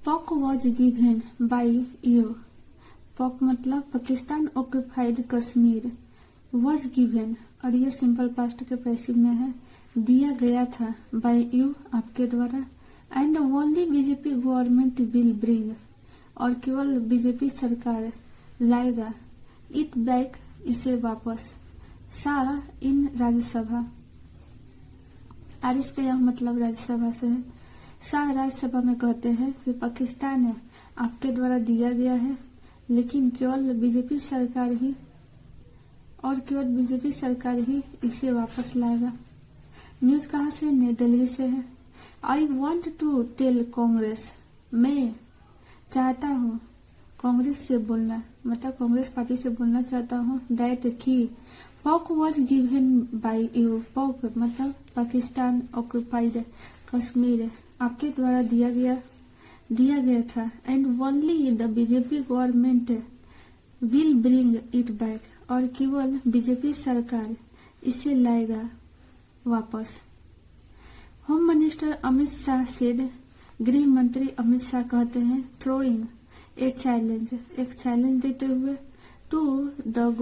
POK was given by you. POK मतलब Pakistan occupied Kashmir, was given और ये सिंपल पास्ट के पैसिव में है, दिया गया था, by you आपके द्वारा, and only BJP government will bring और केवल बीजेपी सरकार लाएगा, it back इसे वापस, शाह इन राज्यसभा, आरिश का यह मतलब राज्यसभा से है। शाह राज्यसभा में कहते हैं कि पाकिस्तान आपके द्वारा दिया गया है, लेकिन केवल बीजेपी सरकार ही और केवल बीजेपी सरकार ही इसे वापस लाएगा। न्यूज कहाँ से? नई दिल्ली से है। I want to tell Congress, मैं चाहता हूँ कांग्रेस से बोलना, मतलब कांग्रेस पार्टी से बोलना चाहता हूँ, दैट की POK was given by you, POK मतलब पाकिस्तान ऑक्यूपाइड कश्मीर आपके द्वारा दिया गया था, and only the BJP government will bring it back और केवल बीजेपी सरकार इसे लाएगा वापस। Home minister Amit Shah said, गृह मंत्री अमित शाह कहते हैं, थ्रोइंग ए चैलेंज, एक चैलेंज देते हुए, टू द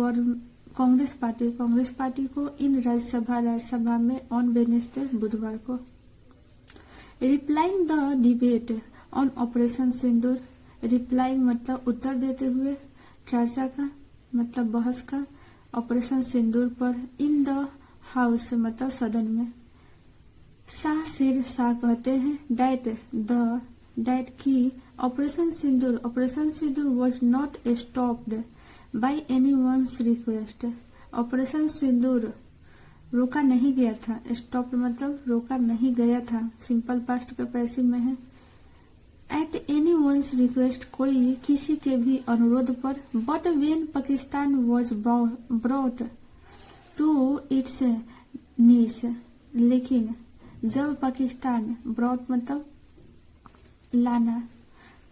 कांग्रेस पार्टी को इन राज्यसभा में ऑन वेडनेसडे बुधवार को। Replying the debate on operation Sindoor, replying मतलब उत्तर देते हुए, चर्चा का मतलब बहस का, ऑपरेशन सिंदूर पर, इन द हाउस मतलब सदन में। शाह कहते हैं, दैट की operation Sindoor was not stopped by any one's request, operation Sindoor रोका नहीं गया था, स्टॉप मतलब रोका नहीं गया था, सिंपल पास्ट के पैसिव में है। एट एनी वंस रिक्वेस्ट कोई किसी के भी अनुरोध पर, but when Pakistan was brought to its knees, लेकिन जब पाकिस्तान, ब्रॉट मतलब लाना,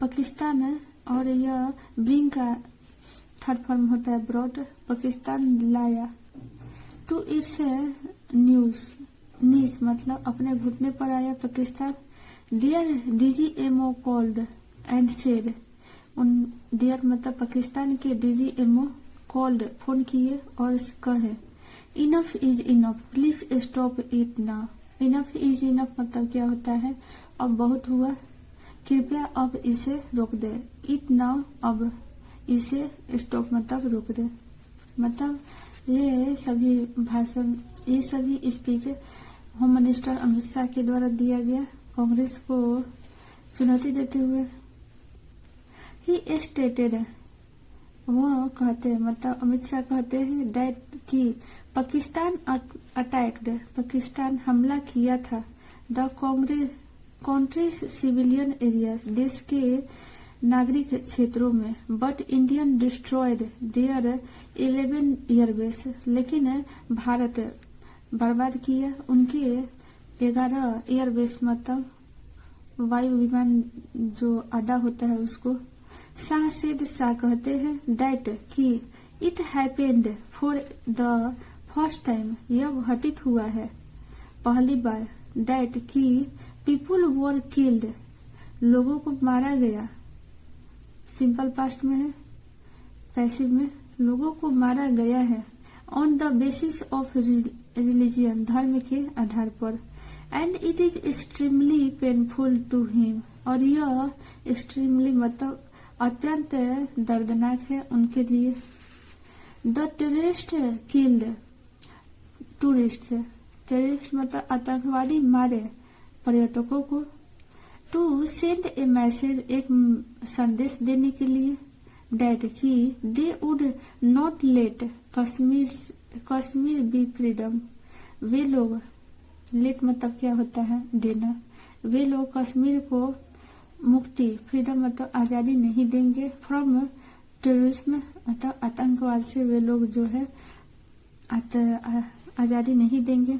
पाकिस्तान और यह ब्रिंग का थर्ड फॉर्म होता है ब्रॉट, पाकिस्तान लाया, टू इट्स नीज मतलब अपने घुटने पर आया Pakistan, there DGMO called and said, उन देयर मतलब पाकिस्तान के DGMO कॉल्ड फोन किए और कहे, enough is enough, please stop it now. Enough is enough मतलब क्या होता है? अब बहुत हुआ, कृपया अब इसे रोक दे, इट नाउ अब इसे स्टॉप मतलब रोक दे। मतलब ये सभी speech home minister Amit Shah के द्वारा दिया गया कांग्रेस को चुनौती देते हुए। ही स्टेटेड, वो कहते हैं मतलब अमित शाह कहते हैं, दैट की पाकिस्तान अटैक्ड, पाकिस्तान हमला किया था, द कंट्रीज सिविलियन एरिया, देश के नागरिक क्षेत्रों में, but Indian destroyed there 11 airbase, लेकिन भारत बर्बाद किया उनके 11 एयरबेस मतलब वायु विमान जो अड्डा होता है उसको। शाह कहते हैं, दैट कि it happened for the first time, यह घटित हुआ है पहली बार, दैट कि पीपुल वर किल्ड, लोगों को मारा गया, सिंपल पास्ट में है, पैसिव में, लोगों को मारा गया है, on the basis of religion, धर्म के आधार पर, and it is extremely painful to him, और यह एक्सट्रीमली मतलब अत्यंत दर्दनाक है उनके लिए। द टेररिस्ट किल्ड, टेररिस्ट मतलब आतंकवादी मारे पर्यटकों को, टू सेंड ए मैसेज, एक संदेश देने के लिए, डेट की they would not let Kashmir be freedom, वे लोग, लेट मतलब क्या होता है? देना, वे लोग कश्मीर को मुक्ति, फ्रीडम मतलब आजादी नहीं देंगे, फ्रॉम टेररिज्म मतलब आतंकवाद से वे लोग जो है आजादी नहीं देंगे।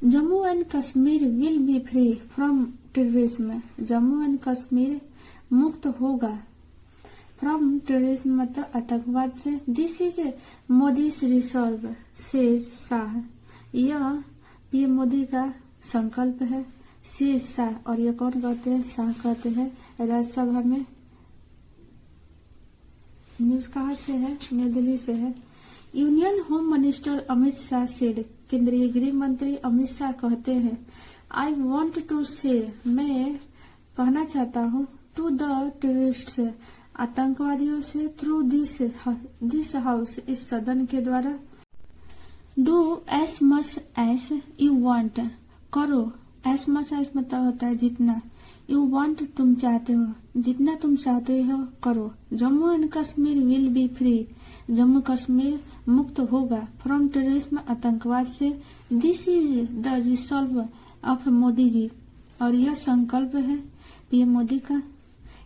Jammu and Kashmir will be free from terrorism, Jammu and Kashmir मुक्त होगा फ्रॉम टेररिज्म मतलब आतंकवाद से। This is Modi's resolve says Shah, यह पीएम मोदी का संकल्प है, से शाह, और ये कौन कहते हैं? शाह कहते हैं। राज्यसभा में न्यूज कहाँ से है? न्यू दिल्ली से है। Union home minister Amit Shah said, केंद्रीय गृह मंत्री अमित शाह कहते हैं, आई वॉन्ट टू से, मैं कहना चाहता हूँ, टू द टेररिस्ट्स, आतंकवादियों से, थ्रू दिस हाउस, इस सदन के द्वारा, do S much S U want, करो, एस मच एस मतलब होता है जितना, यू वांट तुम चाहते हो, जितना तुम चाहते हो करो, Jammu and Kashmir will be free, Jammu Kashmir मुक्त होगा, फ्रॉम टेररिज्म, आतंकवाद से, this is the resolve of Modi ji, और यह संकल्प है पीएम मोदी का।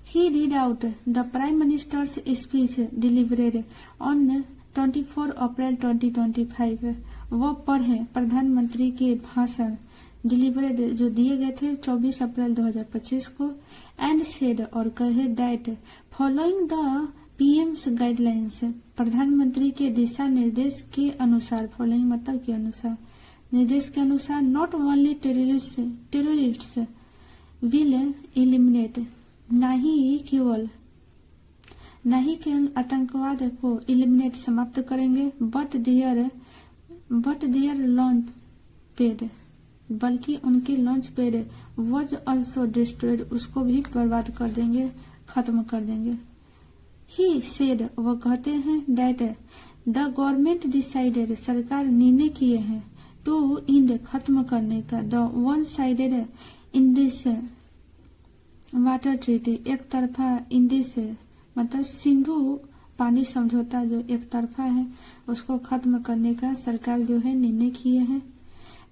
He read out the prime minister's speech delivered on 24 April 2025, वो पढ़े प्रधानमंत्री के भाषण डिलीवरेड जो दिए गए थे 24 अप्रैल 2025 को, एंड सेड, और कहे, that following the PM's guidelines, प्रधानमंत्री के दिशा निर्देश के अनुसार, फॉलोइंग मतलब के अनुसार, निर्देश के अनुसार, not only terrorists will eliminate, नहीं केवल आतंकवाद को एलिमिनेट समाप्त करेंगे, बट देयर लॉन्च पेड, बल्कि उनके launch paid was also destroyed, उसको भी बर्बाद कर देंगे, खत्म कर देंगे। ही सेड, वो कहते हैं, दैट द गवर्नमेंट डिसाइडेड, सरकार निर्णय किए हैं, टू इंड, खत्म करने का, the one sided Indus water treaty, एक तरफा इंडिस मतलब सिंधु पानी समझौता जो एक तरफा है उसको खत्म करने का सरकार जो है निर्णय किए हैं।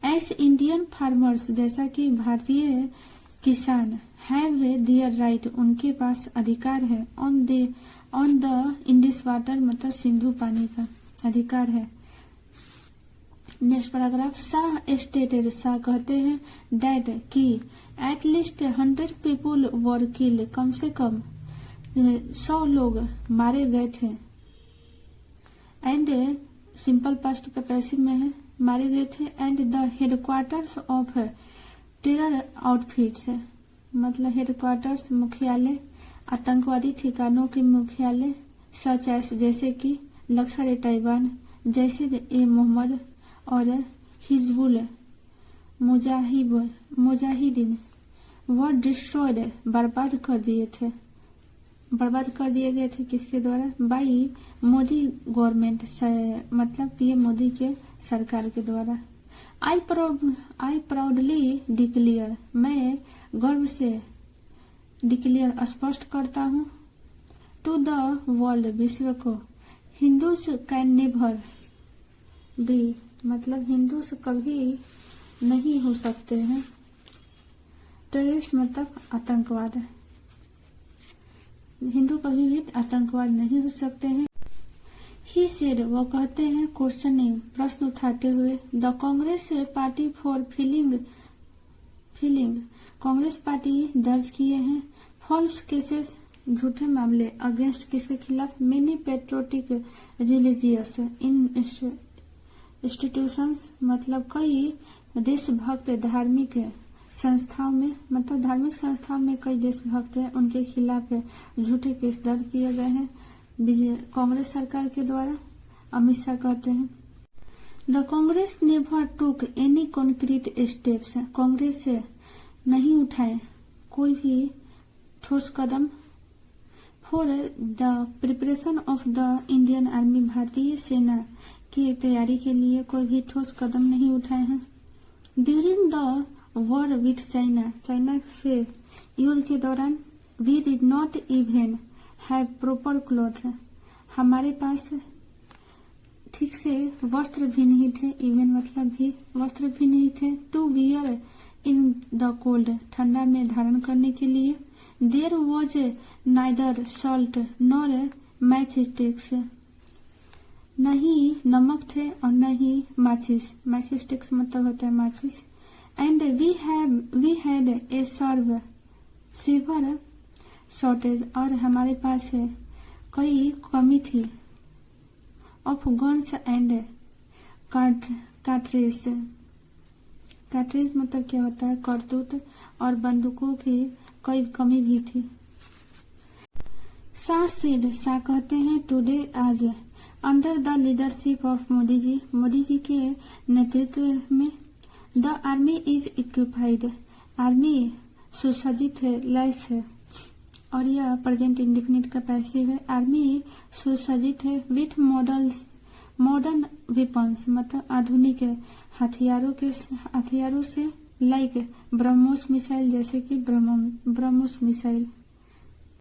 एस इंडियन फार्मर्स, जैसा कि भारतीय किसान, हैव देयर राइट, उनके पास अधिकार है, ऑन द इंडिस वाटर मतलब सिंधु पानी का अधिकार है। Next paragraph, Shah stated, Shah कहते हैं, डैट कि एटलीस्ट 100 पीपुल वर किल्ड, कम से कम 100 लोग मारे गए थे, एंड सिंपल पास्ट का पैसिव में है, मारे गए थे, and the headquarters of terror outfits, मतलब हेडक्वार्टर्स मुख्यालय, आतंकवादी ठिकानों के मुख्यालय, सच एस, जैसे कि लश्कर-ए-तैयबा, जैश-ए-मोहम्मद और हिजबुल मुजाहिदीन, वो डिस्ट्रॉयड, बर्बाद कर दिए गए थे, किसके द्वारा? बाई मोदी गवर्नमेंट, मतलब पीएम मोदी के सरकार के द्वारा। आई प्राउडली डिक्लेयर, मैं गर्व से डिक्लेयर स्पष्ट करता हूँ, टू द वर्ल्ड, विश्व को, हिंदूज कैन नेवर बी, मतलब हिंदूज कभी नहीं हो सकते हैं, टेररिस्ट मतलब आतंकवाद है, हिंदू कभी भी आतंकवाद नहीं हो सकते हैं। ही सेड, वो कहते हैं, क्वेश्चनिंग, प्रश्न उठाते हुए, the Congress party for feeling, Congress party दर्ज किए हैं, फॉल्स केसेस, झूठे मामले, अगेंस्ट, किसके खिलाफ, मेनी पेट्रोटिक रिलीजियस इंस्टीट्यूशंस, मतलब कई देशभक्त धार्मिक संस्थाओं में, मतलब धार्मिक संस्थाओं में कई देशभक्त हैं, उनके खिलाफ झूठे केस दर्ज किए गए हैं कांग्रेस सरकार के द्वारा। अमित शाह कहते हैं, the Congress never took any concrete steps, Congress नहीं उठाए कोई भी ठोस कदम, for the preparation of the Indian army, भारतीय सेना की तैयारी के लिए कोई भी ठोस कदम नहीं उठाए हैं। During the war with China, China से युद्ध के दौरान, we did not even have proper cloth, हमारे पास ठीक से वस्त्र भी नहीं थे, इवन मतलब भी, वस्त्र भी नहीं थे, to wear in the cold, ठंडा में धारण करने के लिए। There was neither salt nor match sticks, नहीं नमक थे और न ही माचिस, मैच स्टिक्स मतलब होता है माचिस। And we had a severe shortage, और हमारे पास कई कमी थी, of guns and cartridge, cartridge मतलब क्या होता है, करतूत, और बंदूकों की कोई कमी भी थी। शाह सेड, शाह कहते हैं टुडे, आज, under the leadership of Modi ji के नेतृत्व में, the army is equipped, army सुसज्जित है, लैस है, और यह प्रेजेंट इंडेफिनिट का पैसिव है। आर्मी सुसज्जित है विथ मॉडर्न वेपन्स, मतलब आधुनिक हथियारों से, लाइक ब्रह्मोस मिसाइल, जैसे कि ब्रह्मोस मिसाइल।